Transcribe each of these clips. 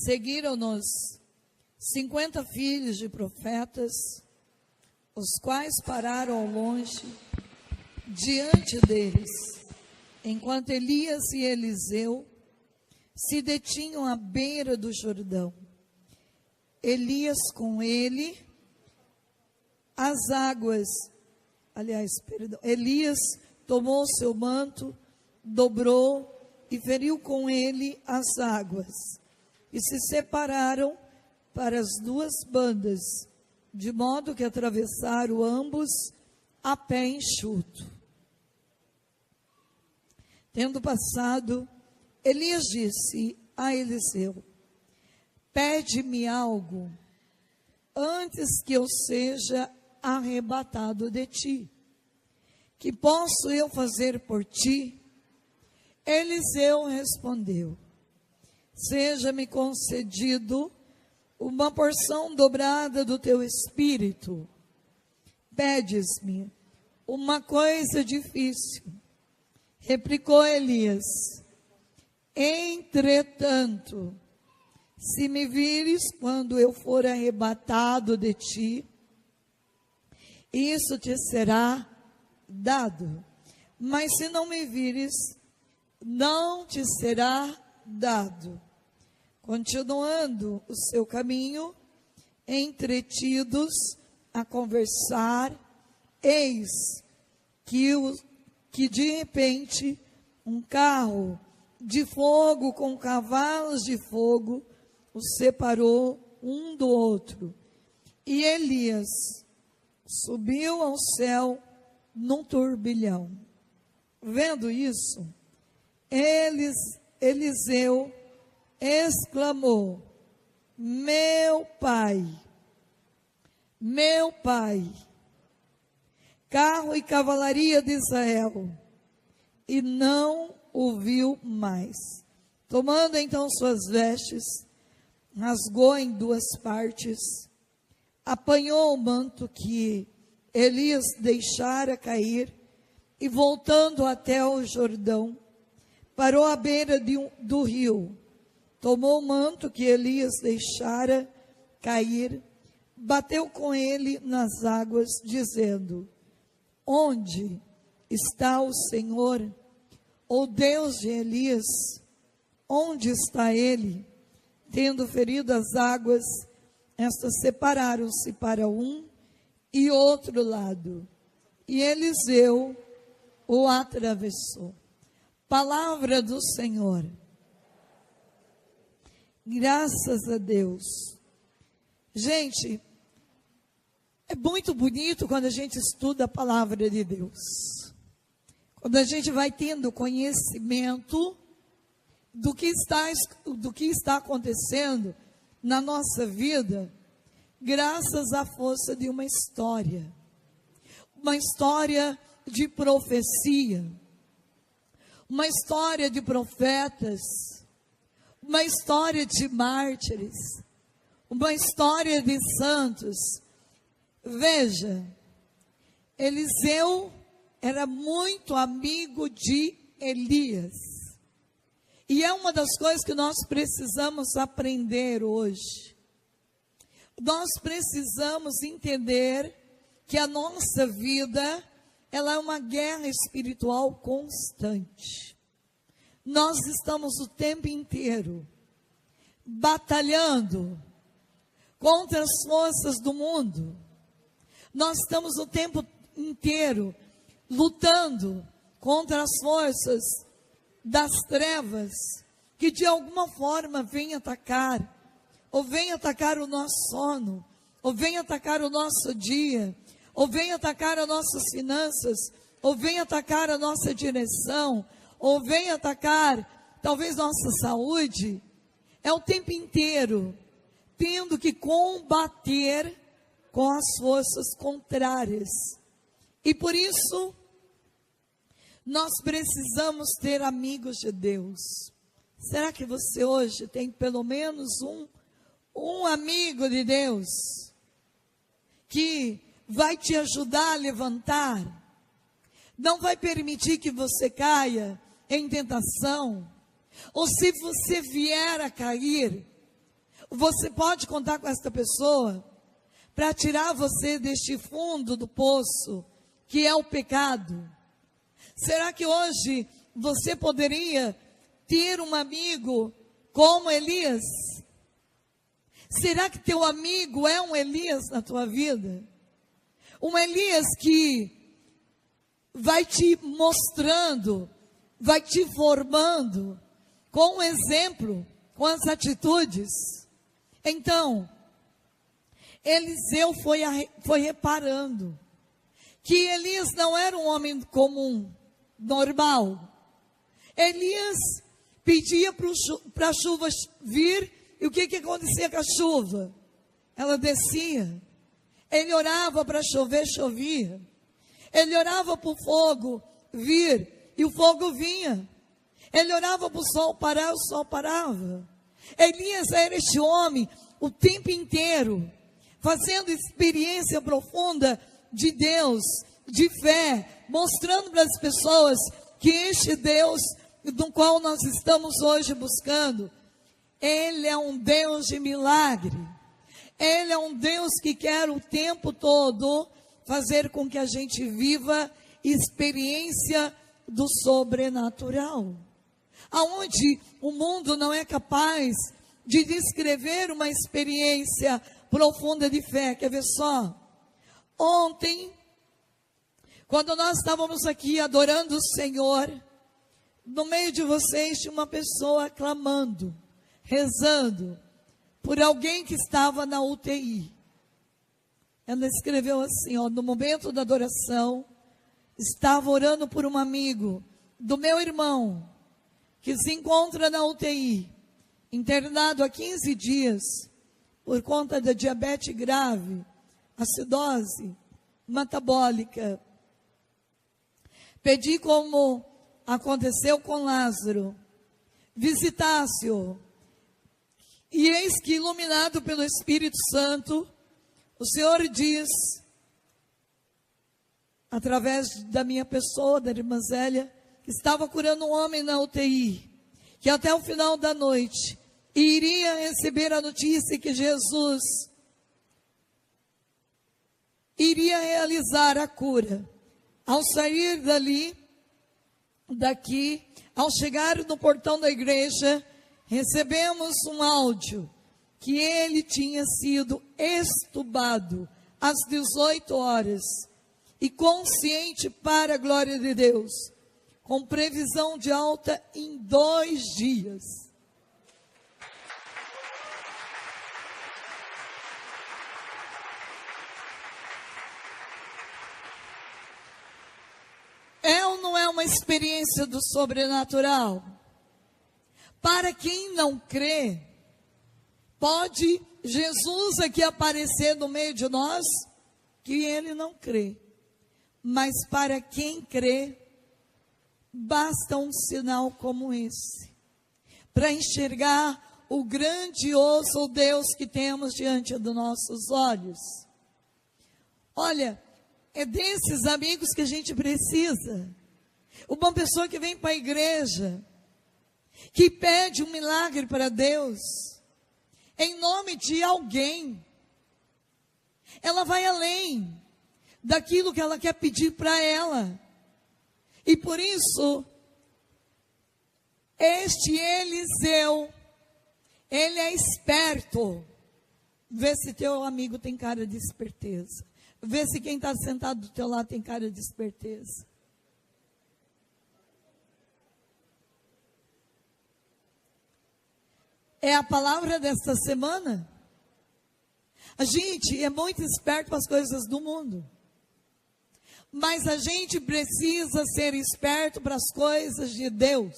Seguiram-nos 50 filhos de profetas, os quais pararam ao longe diante deles, enquanto Elias e Eliseu se detinham à beira do Jordão. Elias com ele, Elias tomou seu manto, dobrou e feriu com ele as águas, e se separaram para as duas bandas, de modo que atravessaram ambos a pé enxuto. Tendo passado, Elias disse a Eliseu: pede-me algo antes que eu seja arrebatado de ti. Que posso eu fazer por ti? Eliseu respondeu: seja-me concedido uma porção dobrada do teu espírito. Pedes-me uma coisa difícil. Replicou Elias: entretanto, se me vires quando eu for arrebatado de ti, isso te será dado. Mas se não me vires, não te será dado. Continuando o seu caminho, entretidos a conversar, eis que de repente um carro de fogo com cavalos de fogo os separou um do outro. E Elias subiu ao céu num turbilhão. Vendo isso, Eliseu exclamou: meu pai, carro e cavalaria de Israel. E não o viu mais. Tomando então suas vestes, rasgou em duas partes, apanhou o manto que Elias deixara cair, e voltando até o Jordão, parou à beira do rio, tomou o manto que Elias deixara cair, bateu com ele nas águas, dizendo: onde está o Senhor, o Deus de Elias? Onde está ele? Tendo ferido as águas, estas separaram-se para um e outro lado, e Eliseu o atravessou. Palavra do Senhor. Graças a Deus. Gente, é muito bonito quando a gente estuda a palavra de Deus. Quando a gente vai tendo conhecimento do que está acontecendo na nossa vida, graças à força de uma história de profecia, uma história de profetas, uma história de mártires, uma história de santos. Veja, Eliseu era muito amigo de Elias. E é uma das coisas que nós precisamos aprender hoje. Nós precisamos entender que a nossa vida, ela é uma guerra espiritual constante. Nós estamos o tempo inteiro batalhando contra as forças do mundo. Nós estamos o tempo inteiro lutando contra as forças das trevas, que de alguma forma vêm atacar, ou vêm atacar o nosso sono, ou vêm atacar o nosso dia, ou vêm atacar as nossas finanças, ou vêm atacar a nossa direção, ou vêm atacar talvez nossa saúde. É o tempo inteiro tendo que combater com as forças contrárias. E por isso nós precisamos ter amigos de Deus. Será que você hoje tem pelo menos um amigo de Deus que vai te ajudar a levantar? Não vai permitir que você caia em tentação? Ou se você vier a cair, Você pode contar com esta pessoa para tirar você deste fundo do poço, que é o pecado? Será que hoje você poderia ter um amigo como Elias? Será que teu amigo é um Elias na tua vida? Um Elias que vai te mostrando, vai te formando com um exemplo, com as atitudes. Então, Eliseu foi reparando que Elias não era um homem comum, normal. Elias pedia para a chuva vir, e o que acontecia com a chuva? Ela descia. Ele orava para chover, chovia. Ele orava para o fogo vir, e o fogo vinha. Ele orava para o sol parar, o sol parava. Elias era este homem o tempo inteiro, fazendo experiência profunda de Deus, de fé, mostrando para as pessoas que este Deus, do qual nós estamos hoje buscando, Ele é um Deus de milagre. Ele é um Deus que quer o tempo todo fazer com que a gente viva experiência do sobrenatural. Aonde o mundo não é capaz de descrever uma experiência profunda de fé. Quer ver só? Ontem, quando nós estávamos aqui adorando o Senhor, no meio de vocês tinha uma pessoa clamando, rezando por alguém que estava na UTI. Ela escreveu assim, no momento da adoração, estava orando por um amigo do meu irmão, que se encontra na UTI, internado há 15 dias, por conta da diabetes grave, acidose metabólica. Pedi, como aconteceu com Lázaro, visitasse-o. E eis que, iluminado pelo Espírito Santo, o Senhor diz, através da minha pessoa, da irmã Zélia, que estava curando um homem na UTI, que até o final da noite iria receber a notícia que Jesus iria realizar a cura. Ao sair daqui, ao chegar no portão da igreja, recebemos um áudio que ele tinha sido estubado às 18 horas e consciente para a glória de Deus, com previsão de alta em 2 dias. É ou não é uma experiência do sobrenatural? Para quem não crê, pode Jesus aqui aparecer no meio de nós, que ele não crê. Mas para quem crê, basta um sinal como esse, para enxergar o grandioso Deus que temos diante dos nossos olhos. Olha, é desses amigos que a gente precisa. Uma pessoa que vem para a igreja, que pede um milagre para Deus, em nome de alguém, ela vai além daquilo que ela quer pedir para ela. E por isso, este Eliseu, ele é esperto. Vê se teu amigo tem cara de esperteza. Vê se quem está sentado do teu lado tem cara de esperteza. É a palavra desta semana. A gente é muito esperto para as coisas do mundo. Mas a gente precisa ser esperto para as coisas de Deus.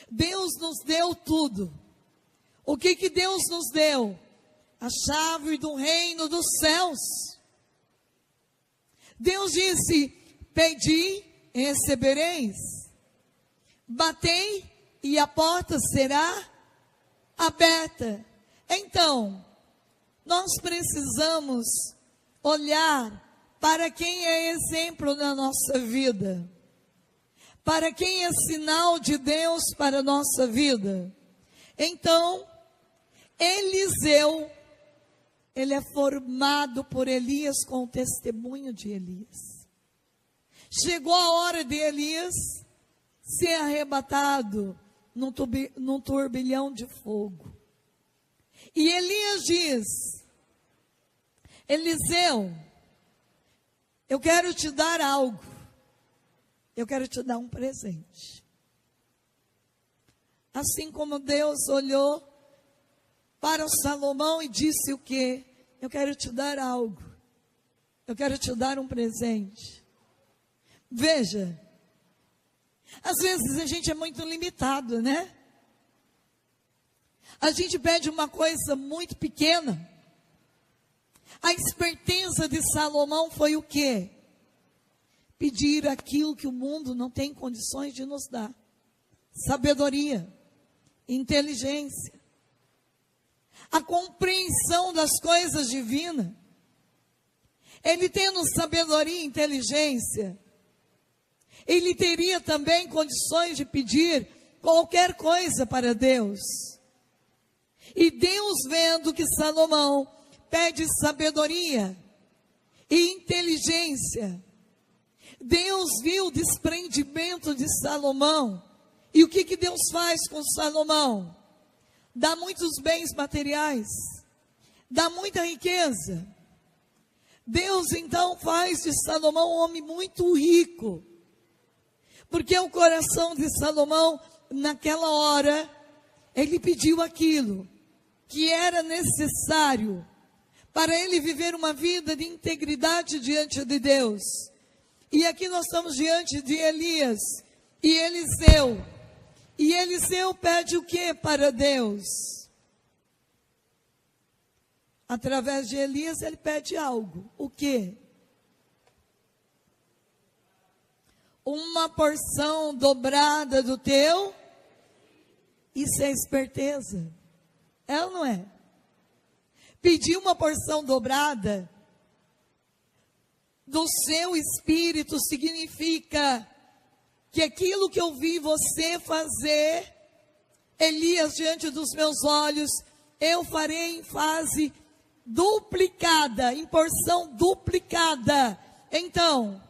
Deus nos deu tudo. O que Deus nos deu? A chave do reino dos céus. Deus disse: pedi e recebereis. Batei e a porta será aberta. Então, nós precisamos olhar para quem é exemplo na nossa vida, para quem é sinal de Deus para a nossa vida. Então, Eliseu, ele é formado por Elias com o testemunho de Elias. Chegou a hora de Elias ser arrebatado num turbilhão de fogo. E Elias diz: Eliseu, eu quero te dar algo. Eu quero te dar um presente. Assim como Deus olhou para Salomão e disse o quê? Eu quero te dar algo. Eu quero te dar um presente. Veja, às vezes a gente é muito limitado, né? A gente pede uma coisa muito pequena. A esperteza de Salomão foi o quê? Pedir aquilo que o mundo não tem condições de nos dar. Sabedoria, inteligência, a compreensão das coisas divinas. Ele tendo sabedoria e inteligência, ele teria também condições de pedir qualquer coisa para Deus. E Deus, vendo que Salomão pede sabedoria e inteligência, Deus viu o desprendimento de Salomão. E o que Deus faz com Salomão? Dá muitos bens materiais, dá muita riqueza. Deus então faz de Salomão um homem muito rico, porque o coração de Salomão, naquela hora, ele pediu aquilo que era necessário para ele viver uma vida de integridade diante de Deus. E aqui nós estamos diante de Elias e Eliseu. E Eliseu pede o que para Deus? Através de Elias ele pede algo. O que? Uma porção dobrada do teu. Isso é esperteza. É ou não é? Pedir uma porção dobrada do seu espírito significa que aquilo que eu vi você fazer, Elias, diante dos meus olhos, eu farei em fase duplicada, em porção duplicada. Então,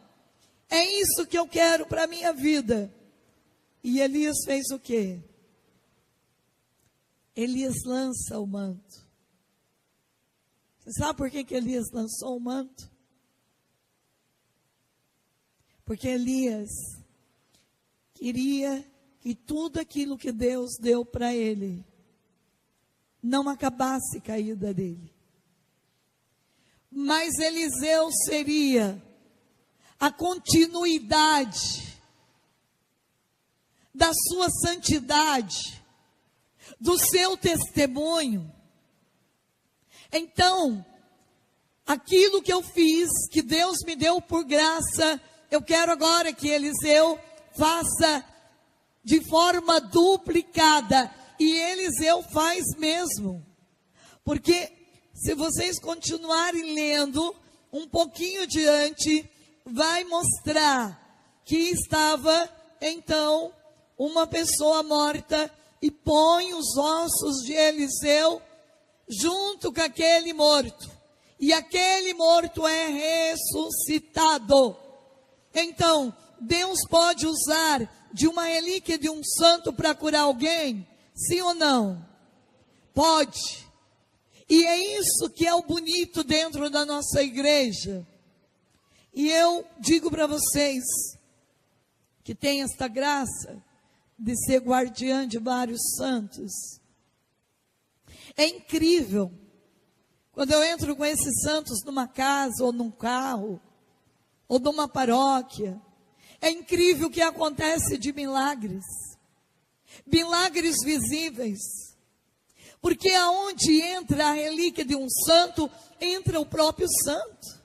é isso que eu quero para a minha vida. E Elias fez o quê? Elias lança o manto. Você sabe por que Elias lançou o manto? Porque Elias queria que tudo aquilo que Deus deu para ele não acabasse caída dele. Mas Eliseu seria a continuidade da sua santidade, do seu testemunho. Então, aquilo que eu fiz, que Deus me deu por graça, eu quero agora que Eliseu faça de forma duplicada. E Eliseu faz mesmo. Porque se vocês continuarem lendo um pouquinho diante, vai mostrar que estava então uma pessoa morta e põe os ossos de Eliseu junto com aquele morto. E aquele morto é ressuscitado. Então, Deus pode usar de uma relíquia de um santo para curar alguém? Sim ou não? Pode. E é isso que é o bonito dentro da nossa igreja. E eu digo para vocês que tem esta graça de ser guardiã de vários santos. É incrível quando eu entro com esses santos numa casa ou num carro ou numa paróquia. É incrível o que acontece de milagres. Milagres visíveis. Porque aonde entra a relíquia de um santo, entra o próprio santo.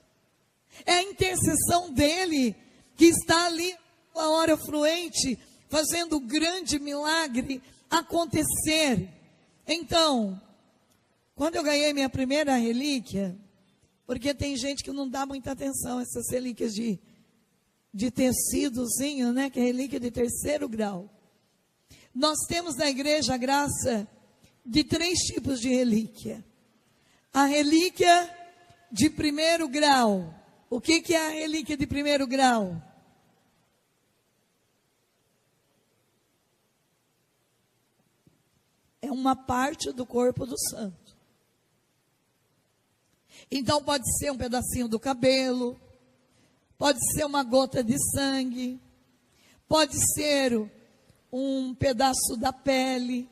É a intercessão dele que está ali a hora fluente, fazendo o grande milagre acontecer. Então, quando eu ganhei minha primeira relíquia, porque tem gente que não dá muita atenção a essas relíquias de tecidozinho, né? Que é relíquia de terceiro grau. Nós temos na igreja a graça de 3 tipos de relíquia. A relíquia de primeiro grau. O que é a relíquia de primeiro grau? É uma parte do corpo do santo. Então pode ser um pedacinho do cabelo, pode ser uma gota de sangue, pode ser um pedaço da pele,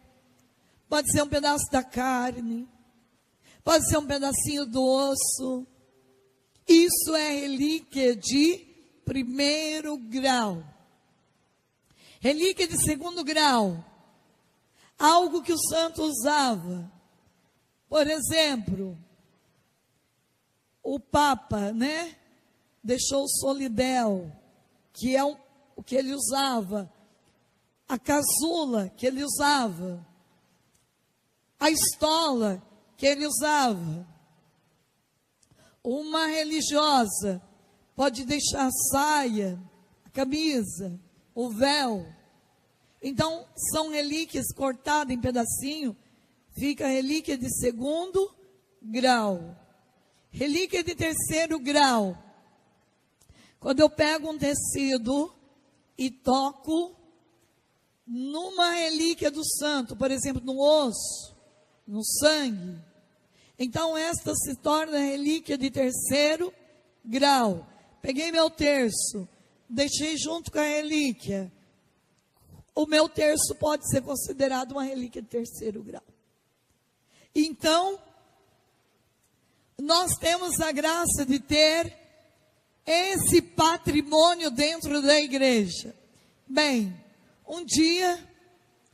pode ser um pedaço da carne, pode ser um pedacinho do osso. Isso é relíquia de primeiro grau. Relíquia de segundo grau. Algo que o santo usava. Por exemplo, o Papa, né? Deixou o solidel, que é o que ele usava. A casula, que ele usava. A estola, que ele usava. Uma religiosa pode deixar a saia, a camisa, o véu. Então, são relíquias cortadas em pedacinho, fica relíquia de segundo grau. Relíquia de terceiro grau. Quando eu pego um tecido e toco numa relíquia do santo, por exemplo, no osso, no sangue, então esta se torna relíquia de terceiro grau. Peguei meu terço, deixei junto com a relíquia. O meu terço pode ser considerado uma relíquia de terceiro grau. Então, nós temos a graça de ter esse patrimônio dentro da igreja. Bem, um dia,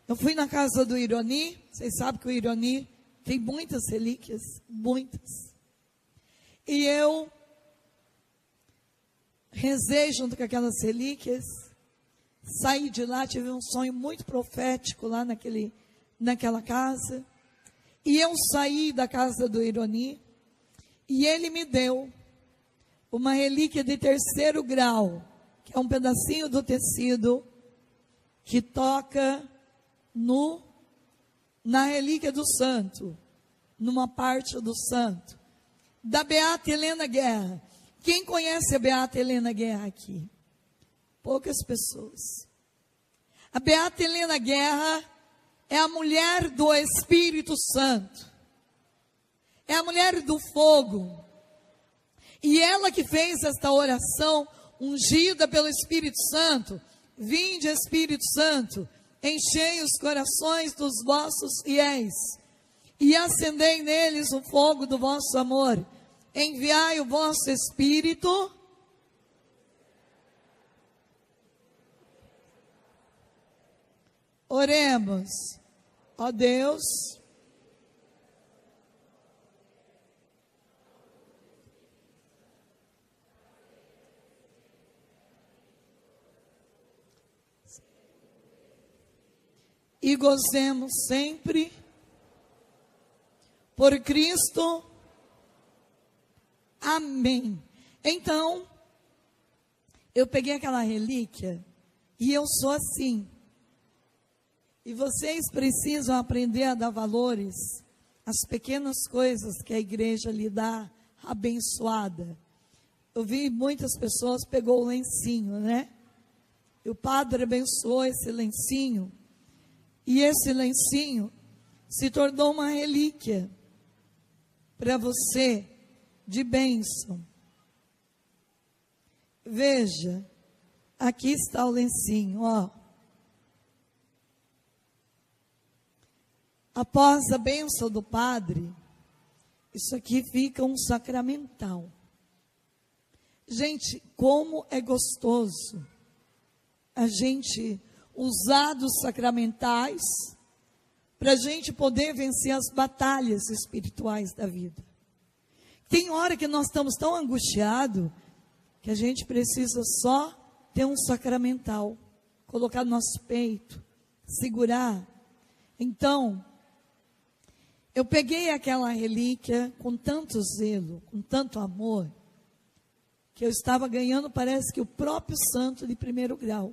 eu fui na casa do Ironi. Vocês sabem que o Ironi tem muitas relíquias, muitas. E eu rezei junto com aquelas relíquias. Saí de lá, tive um sonho muito profético lá naquela casa. E eu saí da casa do Ironi. E ele me deu uma relíquia de terceiro grau, que é um pedacinho do tecido que toca na relíquia do santo, numa parte do santo, da Beata Helena Guerra. Quem conhece a Beata Helena Guerra aqui? Poucas pessoas. A Beata Helena Guerra é a mulher do Espírito Santo. É a mulher do fogo. E ela que fez esta oração, ungida pelo Espírito Santo. Vinde, Espírito Santo, enchei os corações dos vossos fiéis, e acendei neles o fogo do vosso amor. Enviai o vosso Espírito. Oremos. Ó Deus, e gozemos sempre por Cristo. Amém. Então, eu peguei aquela relíquia e eu sou assim. E vocês precisam aprender a dar valores às pequenas coisas que a igreja lhe dá abençoada. Eu vi muitas pessoas pegou o lencinho, né? E o padre abençoou esse lencinho. E esse lencinho se tornou uma relíquia para você, de bênção. Veja, aqui está o lencinho, ó. Após a bênção do padre, isso aqui fica um sacramental. Gente, como é gostoso a gente usar dos sacramentais para a gente poder vencer as batalhas espirituais da vida. Tem hora que nós estamos tão angustiados que a gente precisa só ter um sacramental, colocar no nosso peito, segurar. Então, eu peguei aquela relíquia com tanto zelo, com tanto amor, que eu estava ganhando, parece que o próprio santo de primeiro grau.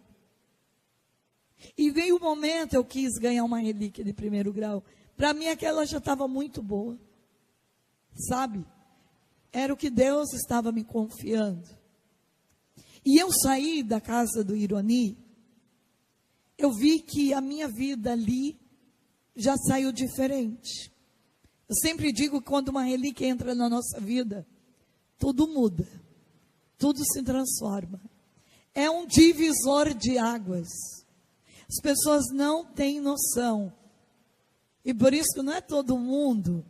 E veio o momento, eu quis ganhar uma relíquia de primeiro grau. Para mim aquela já estava muito boa. Sabe? Era o que Deus estava me confiando. E eu saí da casa do Ironi. Eu vi que a minha vida ali já saiu diferente. Eu sempre digo que quando uma relíquia entra na nossa vida, tudo muda. Tudo se transforma. É um divisor de águas. As pessoas não têm noção. E por isso não é todo mundo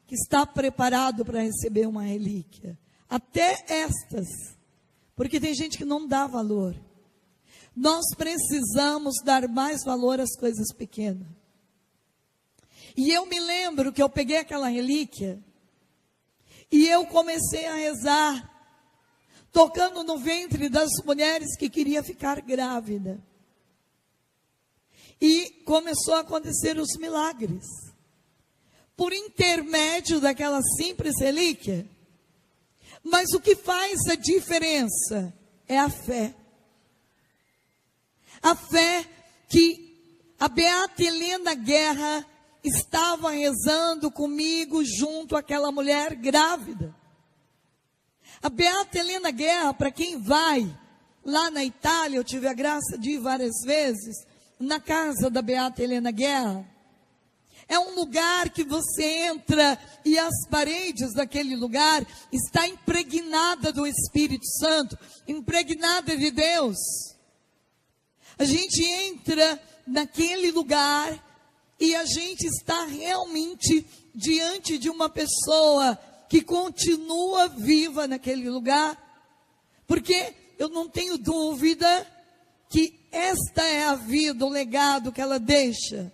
que está preparado para receber uma relíquia. Até estas. Porque tem gente que não dá valor. Nós precisamos dar mais valor às coisas pequenas. E eu me lembro que eu peguei aquela relíquia e eu comecei a rezar, tocando no ventre das mulheres que queria ficar grávida. E começou a acontecer os milagres. Por intermédio daquela simples relíquia. Mas o que faz a diferença é a fé. A fé que a Beata Helena Guerra estava rezando comigo junto àquela mulher grávida. A Beata Helena Guerra, para quem vai lá na Itália, eu tive a graça de ir várias vezes, na casa da Beata Helena Guerra. É um lugar que você entra e as paredes daquele lugar está impregnada do Espírito Santo, impregnada de Deus. A gente entra naquele lugar e a gente está realmente diante de uma pessoa que continua viva naquele lugar, porque eu não tenho dúvida que esta é a vida, o legado que ela deixa.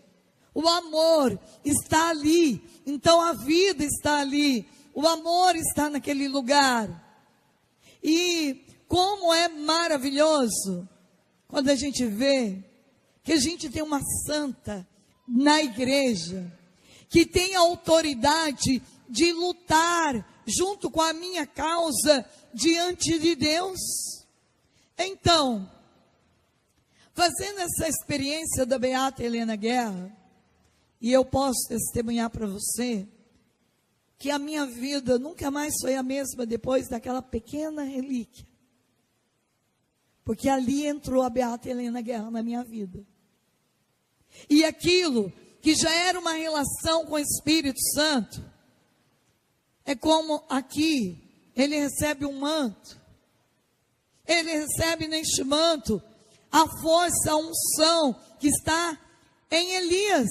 O amor está ali, então a vida está ali, o amor está naquele lugar. E como é maravilhoso quando a gente vê que a gente tem uma santa na igreja, que tem a autoridade de lutar junto com a minha causa diante de Deus. Então, fazendo essa experiência da Beata Helena Guerra, e eu posso testemunhar para você que a minha vida nunca mais foi a mesma depois daquela pequena relíquia. Porque ali entrou a Beata Helena Guerra na minha vida. E aquilo que já era uma relação com o Espírito Santo, é como aqui, ele recebe um manto. Ele recebe neste manto a força, a unção que está em Elias.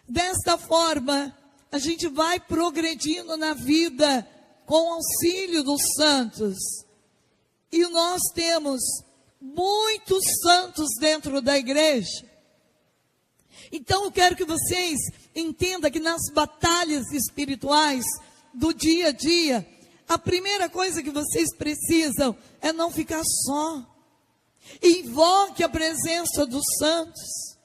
Desta forma, a gente vai progredindo na vida com o auxílio dos santos. E nós temos muitos santos dentro da igreja. Então eu quero que vocês entendam que nas batalhas espirituais do dia a dia, a primeira coisa que vocês precisam é não ficar só. Invoque a presença dos santos.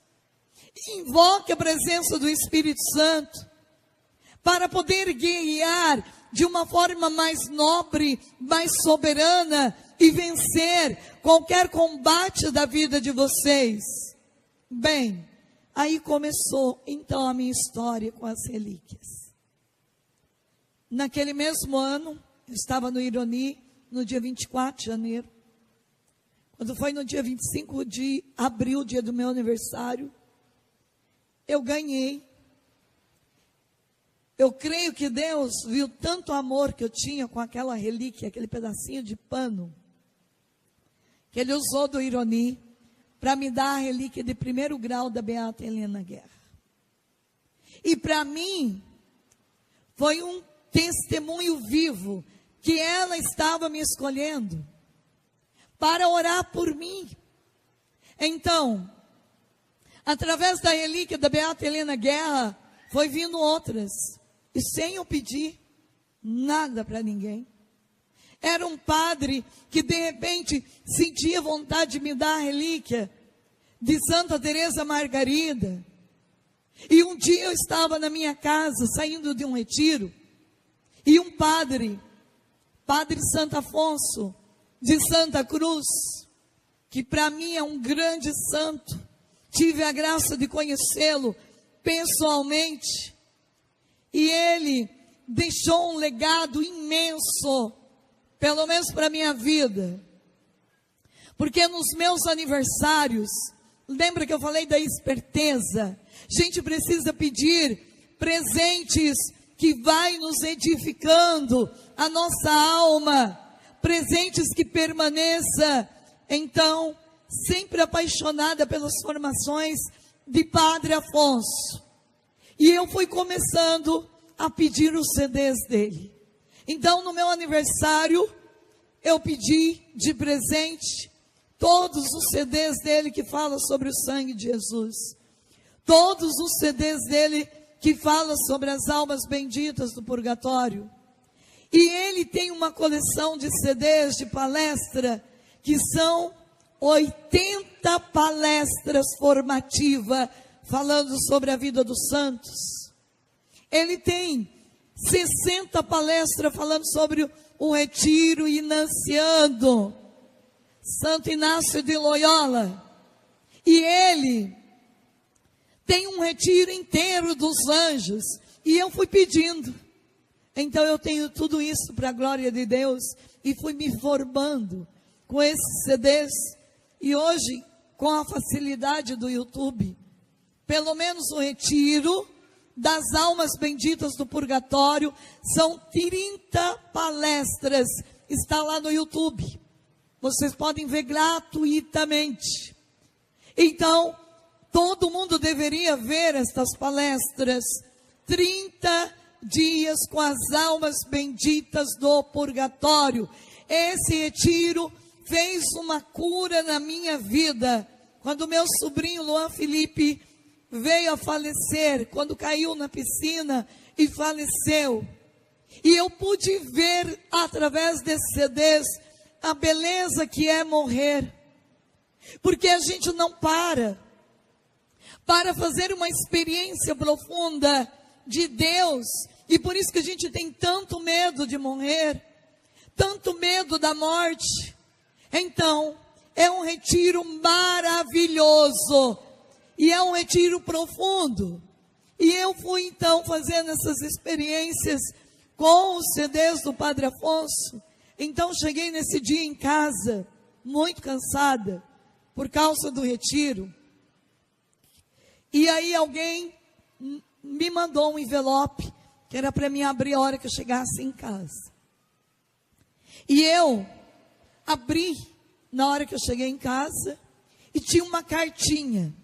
Invoque a presença do Espírito Santo para poder guerrear de uma forma mais nobre, mais soberana e vencer qualquer combate da vida de vocês. Bem, aí começou então a minha história com as relíquias. Naquele mesmo ano, eu estava no Ironi, no dia 24 de janeiro. Quando foi no dia 25 de abril, dia do meu aniversário, eu ganhei. Eu creio que Deus viu tanto amor que eu tinha com aquela relíquia, aquele pedacinho de pano, que Ele usou do Ironi para me dar a relíquia de primeiro grau da Beata Helena Guerra. E para mim, foi um testemunho vivo, que ela estava me escolhendo para orar por mim. Então, através da relíquia da Beata Helena Guerra, foi vindo outras. E sem eu pedir nada para ninguém. Era um padre que de repente sentia vontade de me dar a relíquia de Santa Teresa Margarida. E um dia eu estava na minha casa, saindo de um retiro, e um padre, Padre Santo Afonso, de Santa Cruz, que para mim é um grande santo. Tive a graça de conhecê-lo pessoalmente. E ele deixou um legado imenso, pelo menos para a minha vida. Porque nos meus aniversários, lembra que eu falei da esperteza? A gente precisa pedir presentes que vai nos edificando a nossa alma, presentes que permaneça. Então, sempre apaixonada pelas formações de Padre Afonso. E eu fui começando a pedir os CDs dele. Então, no meu aniversário, eu pedi de presente todos os CDs dele que falam sobre o sangue de Jesus. Todos os CDs dele que falam sobre as almas benditas do purgatório. E ele tem uma coleção de CDs de palestra, que são 80 palestras formativas, falando sobre a vida dos santos. Ele tem 60 palestras falando sobre o retiro inanciando Santo Inácio de Loyola. E ele tem um retiro inteiro dos anjos. E eu fui pedindo. Então eu tenho tudo isso para a glória de Deus. E fui me formando com esses CDs. E hoje, com a facilidade do YouTube, pelo menos o retiro das almas benditas do purgatório, são 30 palestras. Está lá no YouTube. Vocês podem ver gratuitamente. Então, todo mundo deveria ver estas palestras. 30 dias com as almas benditas do purgatório. Esse retiro fez uma cura na minha vida. Quando meu sobrinho Luan Felipe veio a falecer, quando caiu na piscina e faleceu. E eu pude ver através desses CDs a beleza que é morrer. Porque a gente não para fazer uma experiência profunda de Deus. E por isso que a gente tem tanto medo de morrer, tanto medo da morte. Então, é um retiro maravilhoso. E é um retiro profundo. E eu fui então fazendo essas experiências com os CDs do Padre Afonso. Então cheguei nesse dia em casa, muito cansada, por causa do retiro. E aí alguém me mandou um envelope, que era para mim abrir a hora que eu chegasse em casa. E eu abri na hora que eu cheguei em casa, e tinha uma cartinha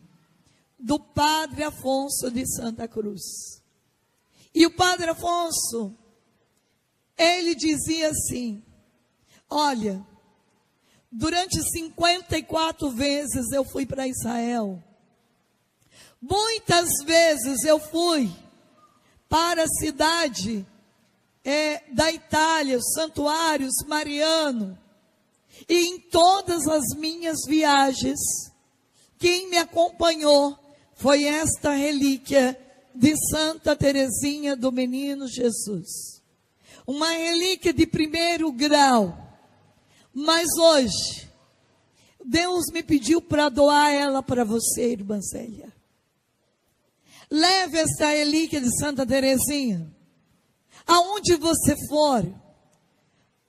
do Padre Afonso de Santa Cruz. E o Padre Afonso, ele dizia assim: olha, durante 54 vezes eu fui para Israel. Muitas vezes eu fui para a cidade da Itália, os santuários Mariano. E em todas as minhas viagens, quem me acompanhou foi esta relíquia de Santa Teresinha do Menino Jesus. Uma relíquia de primeiro grau. Mas hoje, Deus me pediu para doar ela para você, irmã Zélia. Leve essa relíquia de Santa Teresinha. Aonde você for,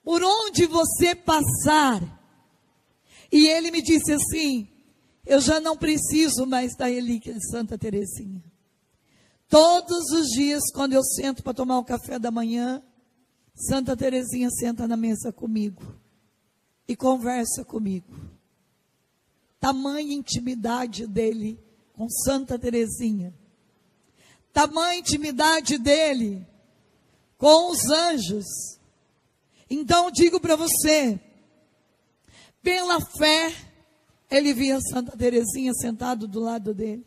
por onde você passar. E ele me disse assim: eu já não preciso mais da relíquia de Santa Teresinha. Todos os dias, quando eu sento para tomar o café da manhã, Santa Teresinha senta na mesa comigo e conversa comigo. Tamanha intimidade dele com Santa Teresinha. Tamanha intimidade dele com os anjos. Então eu digo para você, pela fé, ele via Santa Teresinha sentado do lado dele.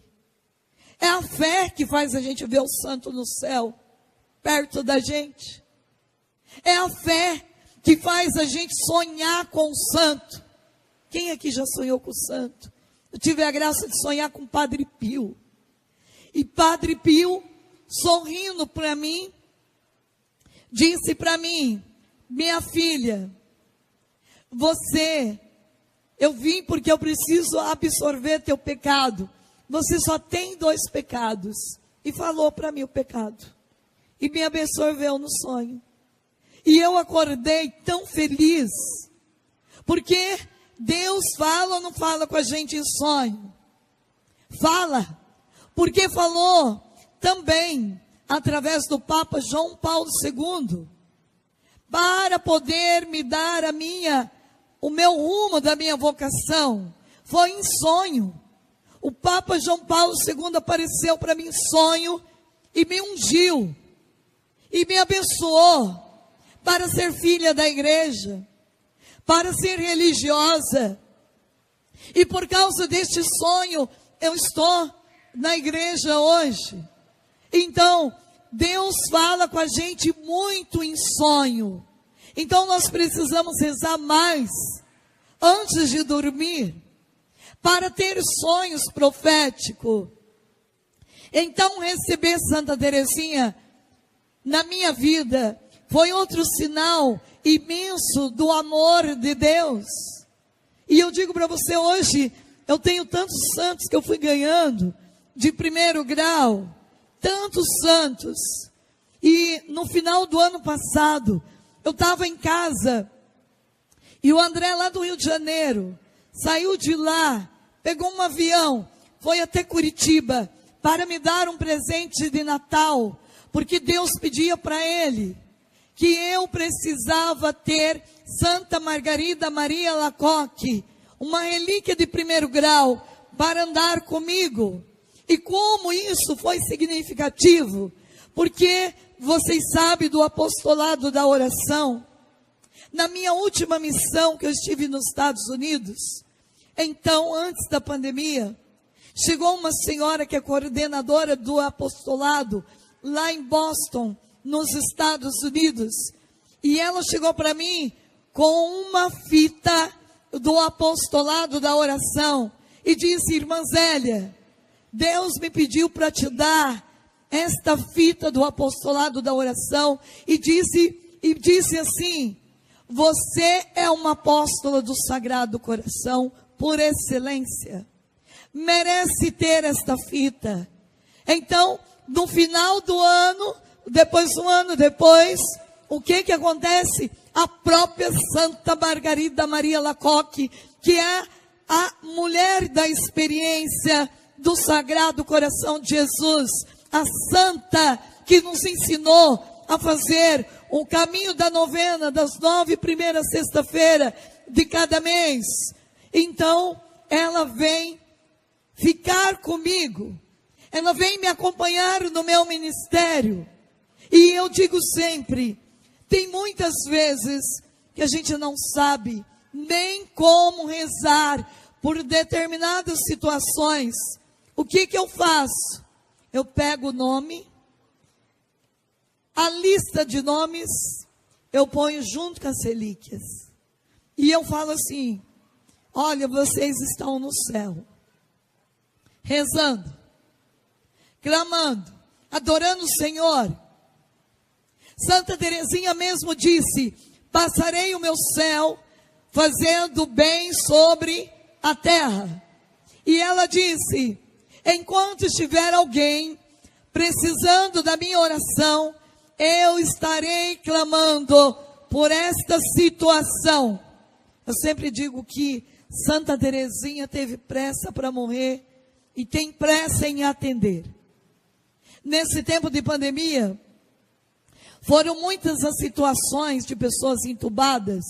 É a fé que faz a gente ver o santo no céu, perto da gente. É a fé que faz a gente sonhar com o santo. Quem aqui já sonhou com o santo? Eu tive a graça de sonhar com o Padre Pio. E Padre Pio, sorrindo para mim, disse para mim: minha filha, você eu vim porque eu preciso absorver teu pecado. Você só tem 2 pecados. E falou para mim o pecado. E me absorveu no sonho. E eu acordei tão feliz. Porque Deus fala ou não fala com a gente em sonho? Fala. Porque falou também através do Papa João Paulo II. Para poder me dar o meu rumo da minha vocação. Foi em sonho. O Papa João Paulo II apareceu para mim em sonho e me ungiu e me abençoou para ser filha da igreja, para ser religiosa. E por causa deste sonho, eu estou na igreja hoje. Então, Deus fala com a gente muito em sonho. Então, nós precisamos rezar mais antes de dormir, para ter sonhos proféticos. Então, receber Santa Teresinha na minha vida foi outro sinal imenso do amor de Deus. E eu digo para você hoje, eu tenho tantos santos que eu fui ganhando de 1º grau, tantos santos. E no final do ano passado, eu estava em casa, e o André lá do Rio de Janeiro, saiu de lá, pegou um avião, foi até Curitiba, para me dar um presente de Natal, porque Deus pedia para ele, que eu precisava ter Santa Margarida Maria Alacoque, uma relíquia de 1º grau, para andar comigo. E como isso foi significativo, porque vocês sabem do apostolado da oração. Na minha última missão que eu estive nos Estados Unidos, então, antes da pandemia, chegou uma senhora que é coordenadora do apostolado lá em Boston, nos Estados Unidos, e ela chegou para mim com uma fita do apostolado da oração e disse: irmã Zélia, Deus me pediu para te dar esta fita do apostolado da oração e disse assim: você é uma apóstola do Sagrado Coração por excelência, merece ter esta fita. Então, no final do ano, um ano depois, o que acontece? A própria Santa Margarida Maria Alacoque, que é a mulher da experiência do Sagrado Coração de Jesus, a santa que nos ensinou a fazer o caminho da novena das 9 primeiras sexta-feira de cada mês. Então, ela vem ficar comigo, ela vem me acompanhar no meu ministério. E eu digo sempre, tem muitas vezes que a gente não sabe nem como rezar por determinadas situações. O que eu faço? Eu pego o nome, a lista de nomes, eu ponho junto com as relíquias. E eu falo assim: olha, vocês estão no céu, rezando, clamando, adorando o Senhor. Santa Teresinha mesmo disse: passarei o meu céu fazendo bem sobre a terra. E ela disse: enquanto estiver alguém precisando da minha oração, eu estarei clamando por esta situação. Eu sempre digo que Santa Teresinha teve pressa para morrer e tem pressa em atender. Nesse tempo de pandemia, foram muitas as situações de pessoas entubadas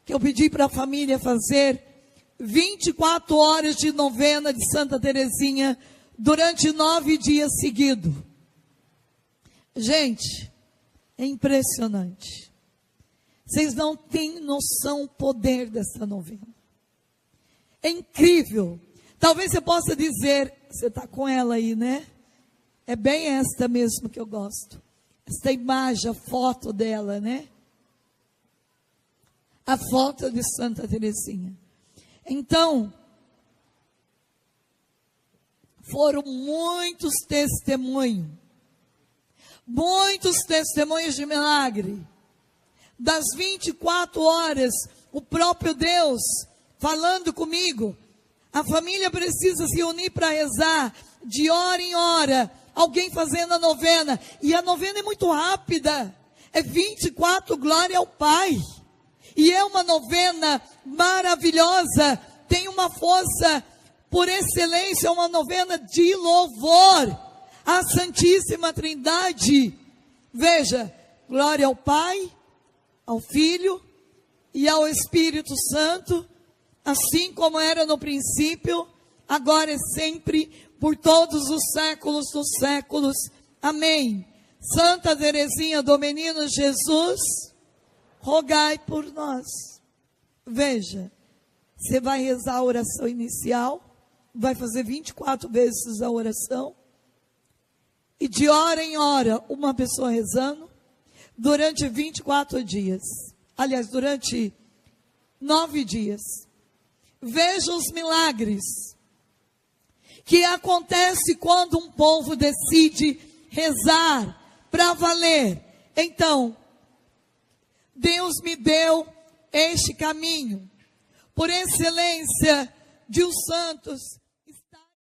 que eu pedi para a família fazer 24 horas de novena de Santa Teresinha durante 9 dias seguidos. Gente, é impressionante. Vocês não têm noção do poder dessa novena. É incrível. Talvez você possa dizer, você está com ela aí, né? É bem esta mesmo que eu gosto. Esta imagem, a foto dela, né? A foto de Santa Teresinha. Então, foram muitos testemunhos de milagre. Das 24 horas, o próprio Deus falando comigo. A família precisa se unir para rezar, de hora em hora, alguém fazendo a novena. E a novena é muito rápida, é 24 glória ao Pai. E é uma novena maravilhosa, tem uma força por excelência, é uma novena de louvor à Santíssima Trindade. Veja, glória ao Pai, ao Filho e ao Espírito Santo, assim como era no princípio, agora e sempre, por todos os séculos dos séculos. Amém. Santa Teresinha do Menino Jesus, rogai por nós. Veja, você vai rezar a oração inicial, vai fazer 24 vezes a oração, e de hora em hora, uma pessoa rezando, durante 24 dias. Aliás, durante 9 dias. Veja os milagres que acontece quando um povo decide rezar para valer. Então, Deus me deu este caminho, por excelência de os santos